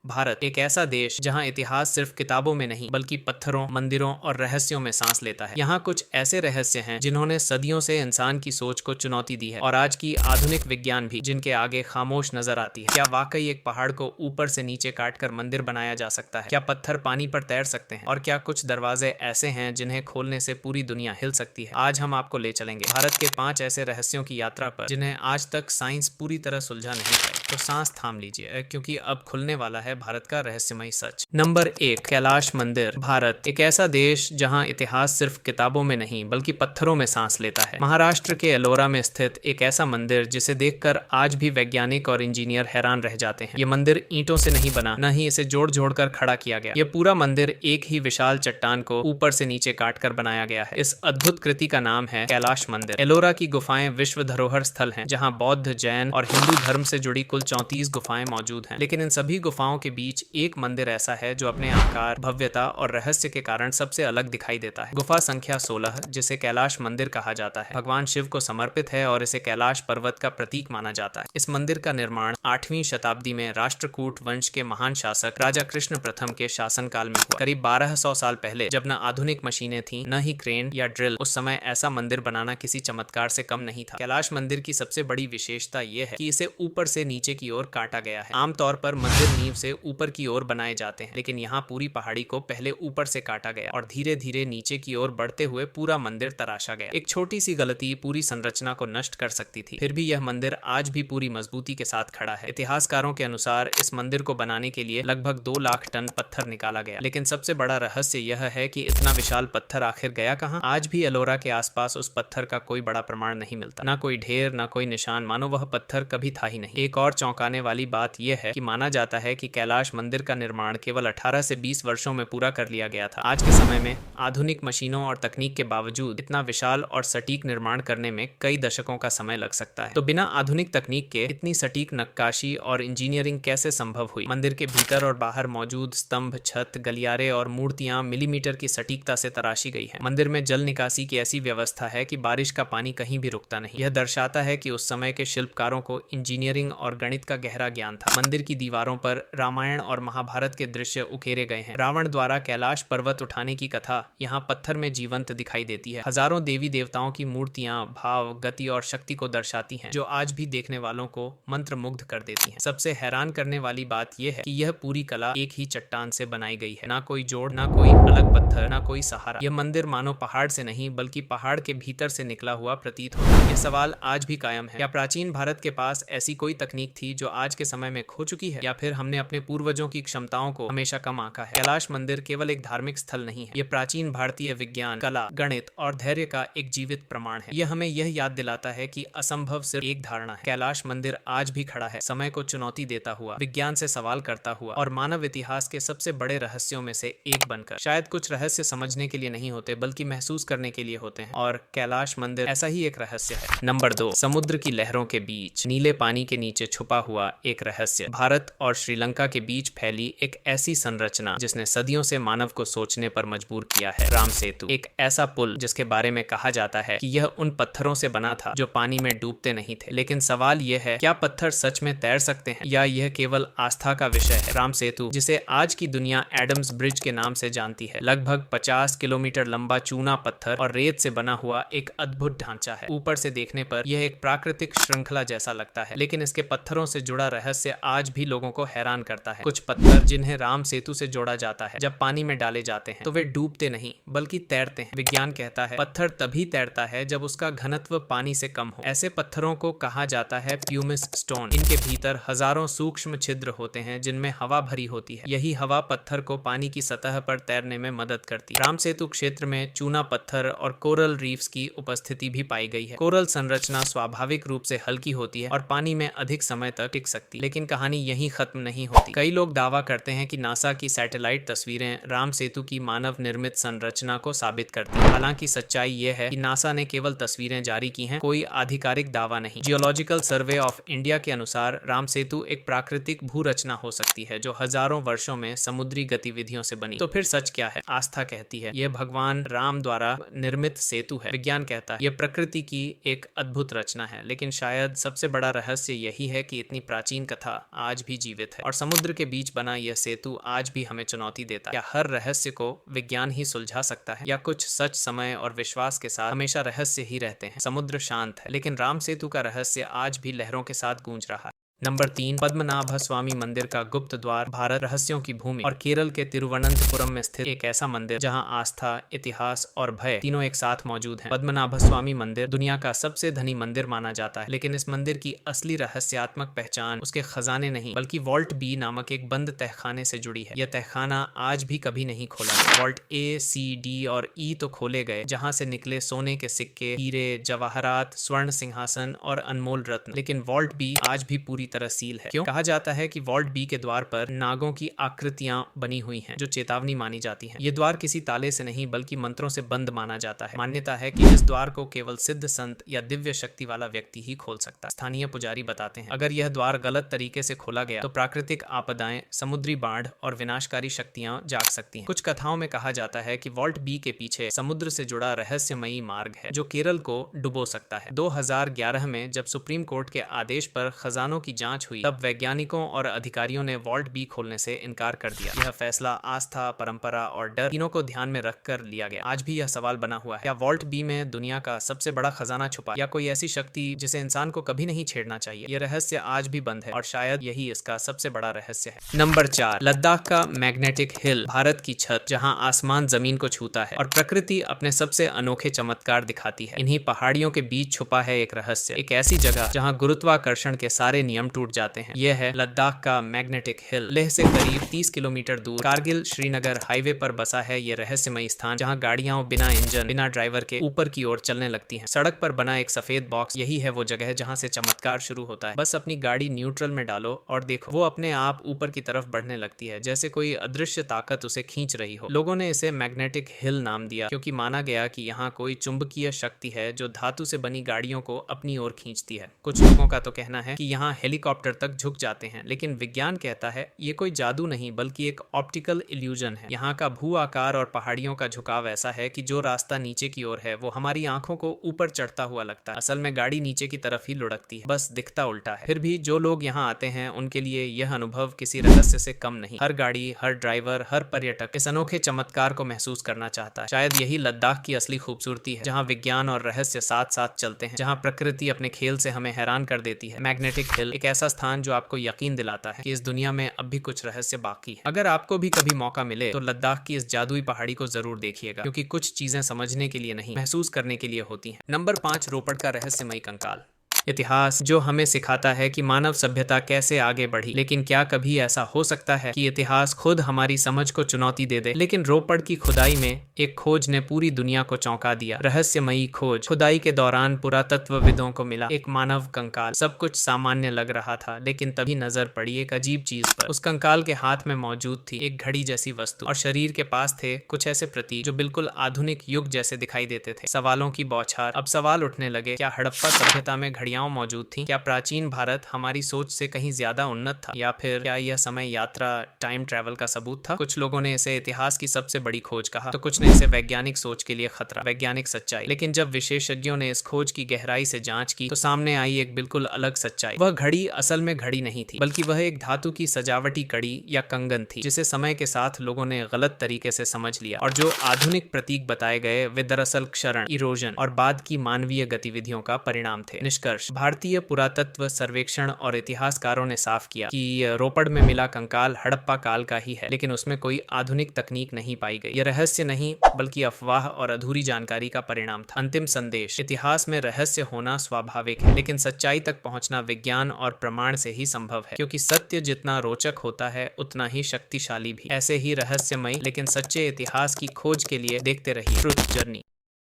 भारत एक ऐसा देश जहां इतिहास सिर्फ किताबों में नहीं बल्कि पत्थरों, मंदिरों और रहस्यों में सांस लेता है। यहाँ कुछ ऐसे रहस्य हैं जिन्होंने सदियों से इंसान की सोच को चुनौती दी है और आज की आधुनिक विज्ञान भी जिनके आगे खामोश नजर आती है। क्या वाकई एक पहाड़ को ऊपर से नीचे काटकर मंदिर बनाया जा सकता है? क्या पत्थर पानी पर तैर सकते हैं? और क्या कुछ दरवाजे ऐसे हैं जिन्हें खोलने से पूरी दुनिया हिल सकती है? आज हम आपको ले चलेंगे भारत के 5 ऐसे रहस्यों की यात्रा पर जिन्हें आज तक साइंस पूरी तरह सुलझा नहीं पाई। तो सांस थाम लीजिए क्योंकि अब खुलने वाला है भारत का रहस्यमय सच। नंबर 1, कैलाश मंदिर। भारत एक ऐसा देश जहां इतिहास सिर्फ किताबों में नहीं बल्कि पत्थरों में सांस लेता है। महाराष्ट्र के एलोरा में स्थित एक ऐसा मंदिर जिसे देखकर आज भी वैज्ञानिक और इंजीनियर हैरान रह जाते हैं। ये मंदिर ईंटों से नहीं बना, न ही इसे जोड़ जोड़ कर खड़ा किया गया। ये पूरा मंदिर एक ही विशाल चट्टान को ऊपर से नीचे काटकर बनाया गया है। इस अद्भुत कृति का नाम है कैलाश मंदिर। एलोरा की गुफाएं विश्व धरोहर स्थल हैं, जहां बौद्ध, जैन और हिंदू धर्म से जुड़ी कुल 34 गुफाएं मौजूद हैं। लेकिन इन सभी गुफाओं के बीच एक मंदिर ऐसा है जो अपने आकार, भव्यता और रहस्य के कारण सबसे अलग दिखाई देता है। गुफा संख्या 16, जिसे कैलाश मंदिर कहा जाता है, भगवान शिव को समर्पित है और इसे कैलाश पर्वत का प्रतीक माना जाता है। इस मंदिर का निर्माण 8वीं शताब्दी में राष्ट्रकूट वंश के महान शासक राजा कृष्ण प्रथम के शासनकाल में हुआ। करीब 1200 साल पहले, जब न आधुनिक मशीनें थीं, न ही क्रेन या ड्रिल, उस समय ऐसा मंदिर बनाना किसी चमत्कार से कम नहीं था। कैलाश मंदिर की सबसे बड़ी विशेषता यह है कि इसे ऊपर से नीचे की ओर काटा गया है। आमतौर पर मंदिर नींव से ऊपर की ओर बनाए जाते हैं, लेकिन यहाँ पूरी पहाड़ी को पहले ऊपर से काटा गया और धीरे धीरे नीचे की ओर बढ़ते हुए पूरा मंदिर तराशा गया। एक छोटी सी गलती पूरी संरचना को नष्ट कर सकती थी, फिर भी यह मंदिर आज भी पूरी मजबूती के साथ खड़ा है। इतिहासकारों के अनुसार इस मंदिर को बनाने के लिए लगभग 2 लाख टन पत्थर निकाला गया। लेकिन सबसे बड़ा रहस्य यह है कि इतना विशाल पत्थर आखिर गया कहाँ? आज भी एलोरा के आसपास उस पत्थर का कोई बड़ा प्रमाण नहीं मिलता, ना कोई ढेर, ना कोई निशान, मानो वह पत्थर कभी था ही नहीं। एक और चौंकाने वाली बात यह है कि माना जाता है कि कैलाश मंदिर का निर्माण केवल 18 से 20 वर्षों में पूरा कर लिया गया था। आज के समय में आधुनिक मशीनों और तकनीक के बावजूद इतना विशाल और सटीक निर्माण करने में कई दशकों का समय लग सकता है। तो बिना आधुनिक तकनीक के इतनी सटीक नक्काशी और इंजीनियरिंग कैसे संभव हुई? मंदिर के भीतर और बाहर मौजूद स्तंभ, छत, गलियारे और मूर्तियां मिलीमीटर की सटीकता से तराशी गई है। मंदिर में जल निकासी की ऐसी व्यवस्था है कि बारिश का पानी कहीं भी रुकता नहीं। यह दर्शाता है कि उस समय के शिल्पकारों को इंजीनियरिंग और गणित का गहरा ज्ञान था। मंदिर की दीवारों पर रामायण और महाभारत के दृश्य उकेरे गए हैं। रावण द्वारा कैलाश पर्वत उठाने की कथा यहाँ पत्थर में जीवंत दिखाई देती है। हजारों देवी देवताओं की मूर्तियां भाव, गति और शक्ति को दर्शाती हैं, जो आज भी देखने वालों को मंत्रमुग्ध कर देती हैं। सबसे हैरान करने वाली बात यह है कि यह पूरी कला एक ही चट्टान से बनाई गई है। ना कोई जोड़, ना कोई अलग पत्थर, ना कोई सहारा। यह मंदिर मानो पहाड़ से नहीं बल्कि पहाड़ के भीतर से निकला हुआ प्रतीत होता है। यह सवाल आज भी कायम है, क्या प्राचीन भारत के पास ऐसी कोई तकनीक थी जो आज के समय में खो चुकी है, या फिर हमने अपने पूर्वजों की क्षमताओं को हमेशा कम आंका है? कैलाश मंदिर केवल एक धार्मिक स्थल नहीं है, यह प्राचीन भारतीय विज्ञान, कला, गणित और धैर्य का एक जीवित प्रमाण है। यह हमें यह याद दिलाता है कि असंभव सिर्फ एक धारणा है। कैलाश मंदिर आज भी खड़ा है, समय को चुनौती देता हुआ, विज्ञान से सवाल करता हुआ और मानव इतिहास के सबसे बड़े रहस्यों में से एक बनकर। शायद कुछ रहस्य समझने के लिए नहीं होते बल्कि महसूस करने के लिए होते हैं, और कैलाश मंदिर ऐसा ही एक रहस्य है। नंबर 2, समुद्र की लहरों के बीच, नीले पानी के नीचे छुपा हुआ एक रहस्य। भारत और श्रीलंका के बीच फैली एक ऐसी संरचना जिसने सदियों से मानव को सोचने पर मजबूर किया है। राम सेतु, एक ऐसा पुल जिसके बारे में कहा जाता है कि यह उन पत्थरों से बना था जो पानी में डूबते नहीं थे। लेकिन सवाल यह है, क्या पत्थर सच में तैर सकते हैं या यह केवल आस्था का विषय है? राम सेतु, जिसे आज की दुनिया एडम्स ब्रिज के नाम से जानती है, लगभग 50 किलोमीटर लंबा चूना पत्थर और रेत से बना हुआ एक अद्भुत ढांचा है। ऊपर से देखने पर यह एक प्राकृतिक श्रृंखला जैसा लगता है, लेकिन इसके पत्थरों से जुड़ा रहस्य आज भी लोगों को हैरान करता है। कुछ पत्थर जिन्हें राम सेतु से जोड़ा जाता है, जब पानी में डाले जाते हैं तो वे डूबते नहीं बल्कि तैरते हैं। विज्ञान कहता है पत्थर तभी तैरता है जब उसका घनत्व पानी से कम हो। ऐसे पत्थरों को कहा जाता है प्यूमिस स्टोन। इनके भीतर हजारों सूक्ष्म छिद्र होते हैं जिनमें हवा भरी होती है। यही हवा पत्थर को पानी की सतह पर तैरने में मदद करती है। राम सेतु क्षेत्र में चूना पत्थर और कोरल रीफ्स की उपस्थिति भी पाई गई है। कोरल संरचना स्वाभाविक रूप से हल्की होती है और पानी में अधिक समय तक टिक सकती है। लेकिन कहानी यहीं खत्म नहीं होती। कई लोग दावा करते हैं कि नासा की सैटेलाइट तस्वीरें राम सेतु की मानव निर्मित संरचना को साबित करती हैं। हालांकि सच्चाई यह है कि नासा ने केवल तस्वीरें जारी की हैं, कोई आधिकारिक दावा नहीं। जियोलॉजिकल सर्वे ऑफ इंडिया के अनुसार राम सेतु एक प्राकृतिक भू रचना हो सकती है जो हजारों वर्षों में समुद्री गतिविधियों से बनी। तो फिर सच क्या है? आस्था कहती है यह भगवान राम द्वारा निर्मित सेतु है। विज्ञान कहता है यह प्रकृति की एक अद्भुत रचना है। लेकिन शायद सबसे बड़ा रहस्य यही है कि इतनी प्राचीन कथा आज भी जीवित है और समुद्र के बीच बीच बना यह सेतु आज भी हमें चुनौती देता है। क्या हर रहस्य को विज्ञान ही सुलझा सकता है, या कुछ सच समय और विश्वास के साथ हमेशा रहस्य ही रहते हैं? समुद्र शांत है, लेकिन राम सेतु का रहस्य आज भी लहरों के साथ गूंज रहा है। नंबर 3, पद्मनाभ स्वामी मंदिर का गुप्त द्वार, भारत रहस्यों की भूमि और केरल के तिरुवनंतपुरम में स्थित एक ऐसा मंदिर जहां आस्था, इतिहास और भय तीनों एक साथ मौजूद हैं। पद्मनाभ स्वामी मंदिर दुनिया का सबसे धनी मंदिर माना जाता है, लेकिन इस मंदिर की असली रहस्यात्मक पहचान उसके खजाने नहीं बल्कि वॉल्ट बी नामक एक बंद तहखाने से जुड़ी है। यह तहखाना आज भी कभी नहीं खोला गया। वॉल्ट ए, सी, डी और ई तो खोले गए, जहां से निकले सोने के सिक्के, हीरे, जवाहरात, स्वर्ण सिंहासन और अनमोल रत्न, लेकिन वॉल्ट बी आज भी पूरी तरह सील है। क्यों? कहा जाता है कि वॉल्ट बी के द्वार पर नागों की आकृतियां बनी हुई हैं, जो चेतावनी मानी जाती हैं। ये द्वार किसी ताले से नहीं बल्कि मंत्रों से बंद माना जाता है। मान्यता है कि इस द्वार को केवल सिद्ध संत या दिव्य शक्ति वाला व्यक्ति ही खोल सकता है। स्थानीय पुजारी बताते हैं, अगर यह द्वार गलत तरीके से खोला गया तो प्राकृतिक आपदाएं, समुद्री बाढ़ और विनाशकारी शक्तियां जाग सकती हैं। कुछ कथाओं में कहा जाता है कि वॉल्ट बी के पीछे समुद्र से जुड़ा रहस्यमयी मार्ग है, जो केरल को डुबो सकता है। 2011 में जब सुप्रीम कोर्ट के आदेश पर खजानों की जांच हुई, तब वैज्ञानिकों और अधिकारियों ने वॉल्ट बी खोलने से इनकार कर दिया। यह फैसला आस्था, परंपरा और डर तीनों को ध्यान में रखकर लिया गया। आज भी यह सवाल बना हुआ है, क्या वॉल्ट बी में दुनिया का सबसे बड़ा खजाना छुपा, या कोई ऐसी शक्ति जिसे इंसान को कभी नहीं छेड़ना चाहिए? यह रहस्य आज भी बंद है और शायद यही इसका सबसे बड़ा रहस्य है। नंबर 4, लद्दाख का मैग्नेटिक हिल, भारत की छत जहां आसमान जमीन को छूता है और प्रकृति अपने सबसे अनोखे चमत्कार दिखाती है। इन्हीं पहाड़ियों के बीच छुपा है एक रहस्य, एक ऐसी जगह जहां गुरुत्वाकर्षण के सारे नियम टूट जाते हैं। यह है लद्दाख का मैग्नेटिक हिल। लेह से करीब 30 किलोमीटर दूर कारगिल श्रीनगर हाईवे पर बसा है ये रहस्यमयी स्थान, जहां गाड़ियां बिना इंजन, बिना ड्राइवर के ऊपर की ओर चलने लगती हैं। सड़क पर बना एक सफेद बॉक्स, यही है वो जगह जहां से चमत्कार शुरू होता है। बस अपनी गाड़ी न्यूट्रल में डालो और देखो, वो अपने आप ऊपर की तरफ बढ़ने लगती है, जैसे कोई अदृश्य ताकत उसे खींच रही हो। लोगों ने इसे मैग्नेटिक हिल नाम दिया क्योंकि माना गया कि यहाँ कोई चुंबकीय शक्ति है जो धातु से बनी गाड़ियों को अपनी ओर खींचती है। कुछ लोगों का तो कहना है कि यहाँ हेलीकॉप्टर तक झुक जाते हैं, लेकिन विज्ञान कहता है ये कोई जादू नहीं बल्कि एक ऑप्टिकल इल्यूजन है। यहाँ का भू आकार और पहाड़ियों का झुकाव ऐसा है कि जो रास्ता नीचे की ओर है वो हमारी आंखों को ऊपर चढ़ता हुआ लगता है। असल में गाड़ी नीचे की तरफ ही लुढ़कती है, बस दिखता उल्टा है। फिर भी जो लोग यहाँ आते हैं उनके लिए यह अनुभव किसी रहस्य से कम नहीं। हर गाड़ी, हर ड्राइवर, हर पर्यटक इस अनोखे चमत्कार को महसूस करना चाहता है। शायद यही लद्दाख की असली खूबसूरती है, जहाँ विज्ञान और रहस्य साथ साथ चलते हैं, जहाँ प्रकृति अपने खेल से हमें हैरान कर देती है। मैग्नेटिक हिल एक ऐसा स्थान जो आपको यकीन दिलाता है कि इस दुनिया में अब भी कुछ रहस्य बाकी है। अगर आपको भी कभी मौका मिले तो लद्दाख की इस जादुई पहाड़ी को जरूर देखिएगा, क्योंकि कुछ चीजें समझने के लिए नहीं, महसूस करने के लिए होती हैं। नंबर 5, रोपड़ का रहस्यमयी कंकाल। इतिहास जो हमें सिखाता है कि मानव सभ्यता कैसे आगे बढ़ी, लेकिन क्या कभी ऐसा हो सकता है कि इतिहास खुद हमारी समझ को चुनौती दे दे? लेकिन रोपड़ की खुदाई में एक खोज ने पूरी दुनिया को चौंका दिया। रहस्यमयी खोज। खुदाई के दौरान पुरातत्वविदों को मिला एक मानव कंकाल। सब कुछ सामान्य लग रहा था, लेकिन तभी नजर पड़ी एक अजीब चीज पर। उस कंकाल के हाथ में मौजूद थी एक घड़ी जैसी वस्तु, और शरीर के पास थे कुछ ऐसे प्रतीक जो बिल्कुल आधुनिक युग जैसे दिखाई देते थे। सवालों की बौछार। अब सवाल उठने लगे, क्या हड़प्पा सभ्यता में घड़ियां मौजूद थी? क्या प्राचीन भारत हमारी सोच से कहीं ज्यादा उन्नत था, या फिर क्या यह समय यात्रा, टाइम ट्रैवल का सबूत था? कुछ लोगों ने इसे इतिहास की सबसे बड़ी खोज कहा, तो कुछ ने इसे वैज्ञानिक सोच के लिए खतरा, वैज्ञानिक सच्चाई। लेकिन जब विशेषज्ञों ने इस खोज की गहराई से जांच की तो सामने आई एक बिल्कुल अलग सच्चाई। वह घड़ी असल में घड़ी नहीं थी, बल्कि वह एक धातु की सजावटी कड़ी या कंगन थी, जिसे समय के साथ लोगों ने गलत तरीके से समझ लिया। और जो आधुनिक प्रतीक बताए गए वे दरअसल क्षरण, इरोजन और बाद की मानवीय गतिविधियों का परिणाम थे। निष्कर्ष। भारतीय पुरातत्व सर्वेक्षण और इतिहासकारों ने साफ किया कि रोपड़ में मिला कंकाल हड़प्पा काल का ही है, लेकिन उसमें कोई आधुनिक तकनीक नहीं पाई गई। यह रहस्य नहीं बल्कि अफवाह और अधूरी जानकारी का परिणाम था। अंतिम संदेश। इतिहास में रहस्य होना स्वाभाविक है, लेकिन सच्चाई तक पहुंचना विज्ञान और प्रमाण से ही संभव है, क्योंकि सत्य जितना रोचक होता है उतना ही शक्तिशाली भी। ऐसे ही रहस्यमयी लेकिन सच्चे इतिहास की खोज के लिए देखते रहिए ट्रुथ जर्नी।